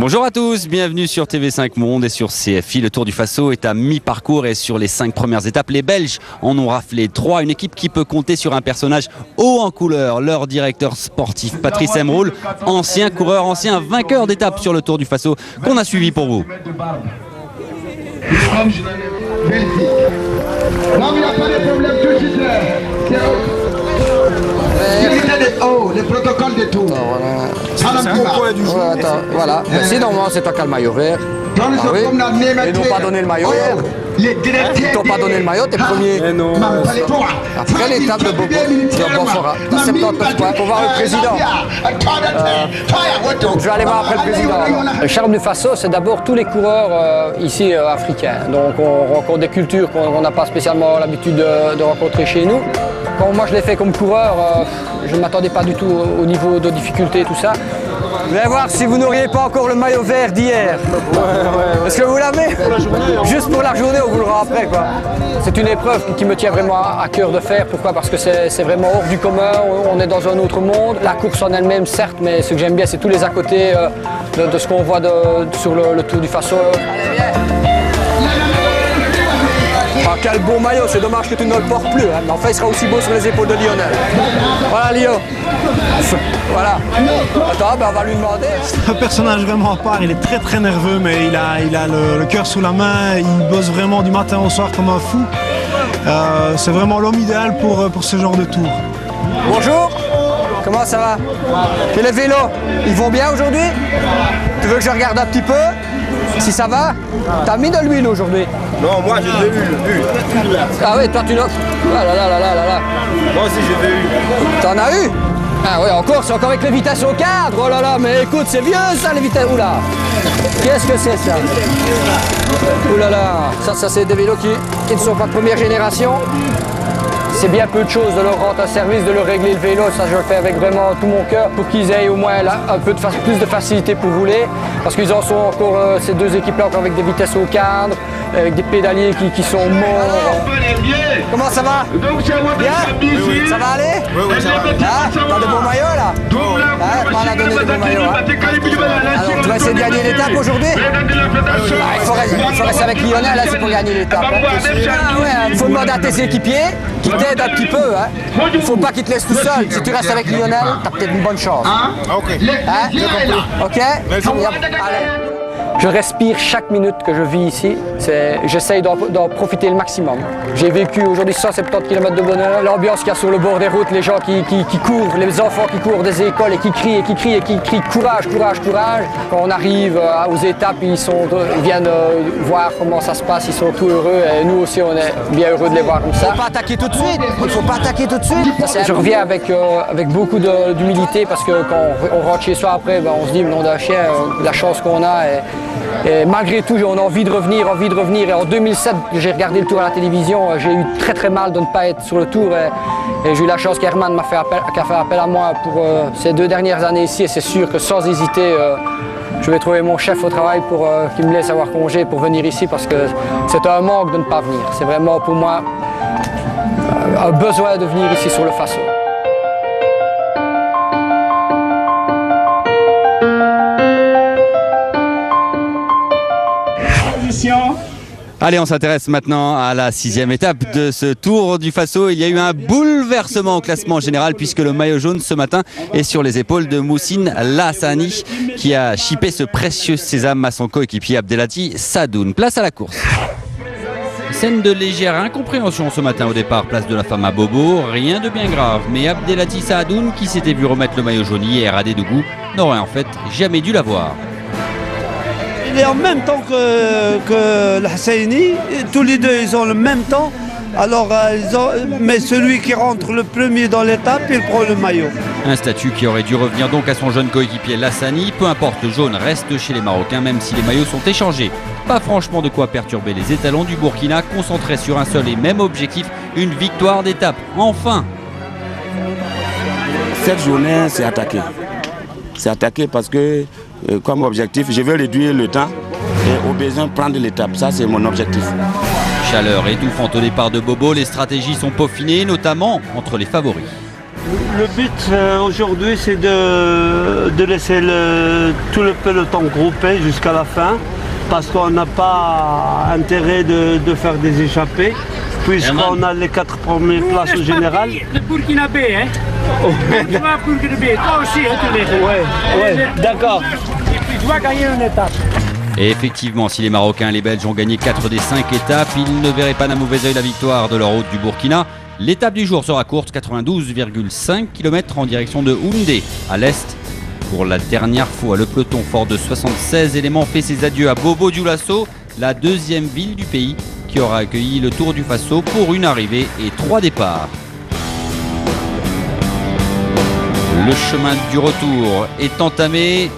Bonjour à tous, bienvenue sur TV5 Monde et sur CFI. Le Tour du Faso est à mi-parcours et sur les 5 premières étapes, les Belges en ont raflé 3. Une équipe qui peut compter sur un personnage haut en couleur, leur directeur sportif Patrice Emroul, ancien coureur, ancien vainqueur d'étape sur le Tour du Faso qu'on a suivi pour vous. Non, il n'y a pas de problème, tout de suite. Les protocoles de tout. C'est un bon point du jour. Ouais, attends, voilà. Mais sinon, c'est toi qui as le maillot vert. Ah oui. Ils n'ont pas donné le maillot hier. Ils t'ont pas donné le maillot, t'es premier. Mais non. Après l'étape de Bobo, de Bonfora, t'as 79 points pour voir le président. Je vais aller voir après le président. Le charme du Faso, c'est d'abord tous les coureurs ici africains. Donc on rencontre des cultures qu'on n'a pas spécialement l'habitude de rencontrer chez nous. Quand moi je l'ai fait comme coureur, je ne m'attendais pas du tout au niveau de difficulté et tout ça. Vous allez voir si vous n'auriez pas encore le maillot vert d'hier. Ouais. Est-ce que vous l'avez? Juste pour la journée, on vous le rend après, quoi. C'est une épreuve qui me tient vraiment à cœur de faire. Pourquoi? Parce que c'est vraiment hors du commun, on est dans un autre monde. La course en elle-même, certes, mais ce que j'aime bien, c'est tous les à côté de ce qu'on voit sur le Tour du Faso. Allez, viens. Ah, quel beau maillot, c'est dommage que tu ne le portes plus. Hein. Enfin, il sera aussi beau sur les épaules de Lionel. Voilà, Lio. Voilà. Attends, ben on va lui demander. C'est un personnage vraiment à part, il est très nerveux, mais il a le cœur sous la main, il bosse vraiment du matin au soir comme un fou. C'est vraiment l'homme idéal pour ce genre de tour. Bonjour, comment ça va? Et les vélos, ils vont bien aujourd'hui? Tu veux que je regarde un petit peu? Si ça va? T'as mis de l'huile aujourd'hui? Non, moi je veux eu. Ah oui, toi tu l'as. Ah là là là là là là. Moi aussi je veux eu. T'en as eu? Ah oui, encore, c'est encore avec les vitesses au cadre. Oh là là, mais écoute, c'est vieux ça, les vitesses. Oula. Qu'est-ce que c'est ça? Oula là. Ça c'est des vélos qui ne sont pas de première génération. C'est bien peu de choses de leur rendre un service, de leur régler le vélo. Ça, je le fais avec vraiment tout mon cœur pour qu'ils aient au moins un peu plus de facilité pour rouler. Parce qu'ils en sont encore, ces deux équipes-là, encore avec des vitesses au cadre, avec des pédaliers qui sont morts. Comment ça va? Bien? Oui. Ça va aller? Oui, ça va. Ah, t'as de bons maillots là? Ah, on a donné de bons maillots. Hein? Alors, tu vas essayer de gagner l'étape aujourd'hui? Ah, il faut rester avec Lionel, là, c'est pour gagner l'étape. Hein? Ah, ouais, il faut demander à tes équipiers qui t'aident un petit peu. Hein? Il ne faut pas qu'ils te laissent tout seul. Si tu restes avec Lionel, tu as peut-être une bonne chance. Ok. Hein? Ok? Allez. Je respire chaque minute que je vis ici. J'essaye d'en profiter le maximum. J'ai vécu aujourd'hui 170 km de bonheur. L'ambiance qu'il y a sur le bord des routes, les gens qui courent, les enfants qui courent des écoles et qui crient courage, courage, courage. Quand on arrive aux étapes, ils viennent voir comment ça se passe, ils sont tout heureux. Et nous aussi, on est bien heureux de les voir comme ça. Il ne faut pas attaquer tout de suite. Il faut pas attaquer tout de suite. Je reviens avec beaucoup d'humilité parce que quand on rentre chez soi après, on se dit, nom d'un chien, la chance qu'on a. Et malgré tout, on a envie de revenir. Et en 2007, j'ai regardé le Tour à la télévision. J'ai eu très mal de ne pas être sur le Tour. Et j'ai eu la chance qu'Herman m'a fait appel à moi pour ces 2 dernières années ici. Et c'est sûr que sans hésiter, je vais trouver mon chef au travail pour qu'il me laisse avoir congé pour venir ici. Parce que c'est un manque de ne pas venir. C'est vraiment pour moi un besoin de venir ici sur le Faso. Allez, on s'intéresse maintenant à la 6e étape de ce Tour du Faso. Il y a eu un bouleversement au classement général puisque le maillot jaune ce matin est sur les épaules de Moussine Lassani qui a chippé ce précieux sésame à son coéquipier Abdelhati Sadoun. Place à la course. Scène de légère incompréhension ce matin au départ, place de la femme à Bobo. Rien de bien grave, mais Abdelhati Sadoun, qui s'était vu remettre le maillot jaune hier à Dédougou, n'aurait en fait jamais dû l'avoir. Il est en même temps que l'Hassaini, tous les deux ils ont le même temps, alors mais celui qui rentre le premier dans l'étape, il prend le maillot. Un statut qui aurait dû revenir donc à son jeune coéquipier Lassani. Peu importe, le jaune reste chez les Marocains même si les maillots sont échangés. Pas franchement de quoi perturber les étalons du Burkina, concentrés sur un seul et même objectif, une victoire d'étape. Enfin! Cette journée, c'est attaqué. C'est attaqué parce que comme objectif, je veux réduire le temps et au besoin prendre l'étape. Ça, c'est mon objectif. Chaleur étouffante au départ de Bobo, les stratégies sont peaufinées, notamment entre les favoris. Le but aujourd'hui, c'est de laisser tout le peloton groupé jusqu'à la fin, parce qu'on n'a pas intérêt de faire des échappées, puisqu'on a les 4 premières places au général. Le Burkinabé, hein? Tu vas Burkinabé, toi aussi, hein, tu les Ouais, d'accord. Et puis tu vas gagner une étape. Et effectivement, si les Marocains et les Belges ont gagné 4 des 5 étapes, ils ne verraient pas d'un mauvais œil la victoire de leur hôte du Burkina. L'étape du jour sera courte, 92,5 km en direction de Houndé, à l'est. Pour la dernière fois, le peloton fort de 76 éléments fait ses adieux à Bobo Dioulasso, la deuxième ville du pays qui aura accueilli le Tour du Faso pour une arrivée et 3 départs. Le chemin du retour est entamé.